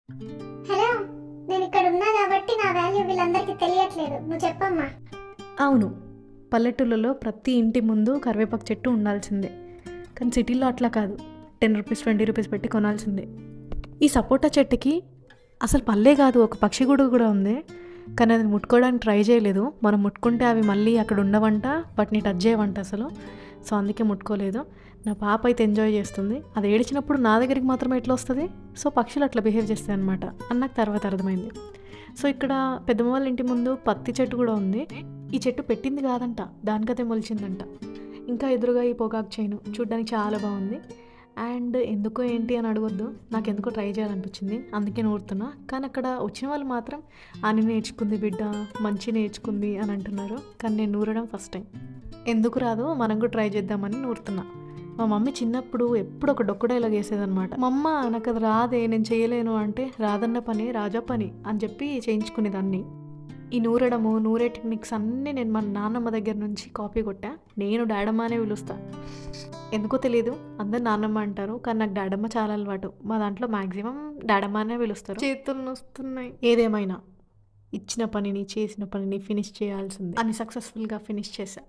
Hello, నేను ఇక్కడ ఉన్నా కాబట్టి నా వాల్యూ వీళ్ళందరికీ తెలియట్లేదు. నువ్వు చెప్పమ్మా. అవును, పల్లెటూళ్ళలో ప్రతి ఇంటి ముందు కరివేపాకు చెట్టు ఉండాల్సిందే. కానీ సిటీలో అట్లా కాదు, 10 రూపీస్ 20 రూపీస్ పెట్టి కొనాల్సిందే. ఈ సపోటా చెట్టుకి అసలు పల్లే కాదు, ఒక పక్షి గూడు కూడా ఉంది. కానీ అది ముట్టుకోవడానికి ట్రై చేయలేదు. మనం ముట్టుకుంటే అవి మళ్ళీ అక్కడ ఉండవంట, వాటిని టచ్ చేయవంట అసలు. సో అందుకే ముట్టుకోలేదు. నా పాప అయితే ఎంజాయ్ చేస్తుంది. అది ఏడిచినప్పుడు నా దగ్గరికి మాత్రమే ఎట్లా వస్తుంది? సో పక్షులు అట్లా బిహేవ్ చేస్తాయి అనమాట అని నాకు తర్వాత అర్థమైంది. సో ఇక్కడ పెద్దమ్మ వాళ్ళ ఇంటి ముందు పత్తి చెట్టు కూడా ఉంది. ఈ చెట్టు పెట్టింది కాదంట, దానికదే మొలిచిందంట. ఇంకా ఎదురుగా ఈ పొగాకు చేను చూడ్డానికి చాలా బాగుంది. అండ్ ఎందుకో ఏంటి అని అడగొద్దు, నాకు ఎందుకో ట్రై చేయాలనిపించింది, అందుకే నూరుతున్నా. కానీ అక్కడ వచ్చిన వాళ్ళు మాత్రం అని నేర్చుకుంది బిడ్డ, మంచి నేర్చుకుంది అని అంటున్నారు. కానీ నేను నూరడం ఫస్ట్ టైం. ఎందుకు రాదు, మనం కూడా ట్రై చేద్దామని నూరుతున్నా. మా మమ్మీ చిన్నప్పుడు ఎప్పుడు ఒక డొక్కు డైలాగ్ వేసేదనమాట. మా అమ్మ నాకు అది రాదే, నేను చేయలేను అంటే, రాదన్న పని రాజా పని అని చెప్పి చేయించుకునేదాన్ని. ఈ నూరడము, నూరే టెక్నిక్స్ అన్నీ నేను మా నాన్నమ్మ దగ్గర నుంచి కాపీ కొట్టా. నేను డాడమ్మ అనే పిలుస్తా. ఎందుకో తెలియదు, అందరు నాన్నమ్మ అంటారు, కానీ నాకు డాడమ్మ చాలా అలవాటు. మా దాంట్లో మ్యాక్సిమం డాడమ్మ అనే పిలుస్తారు. చేతులు నొస్తున్నాయి. ఏదేమైనా ఇచ్చిన పనిని, చేసిన పనిని ఫినిష్ చేయాల్సింది అని సక్సెస్ఫుల్గా ఫినిష్ చేశా.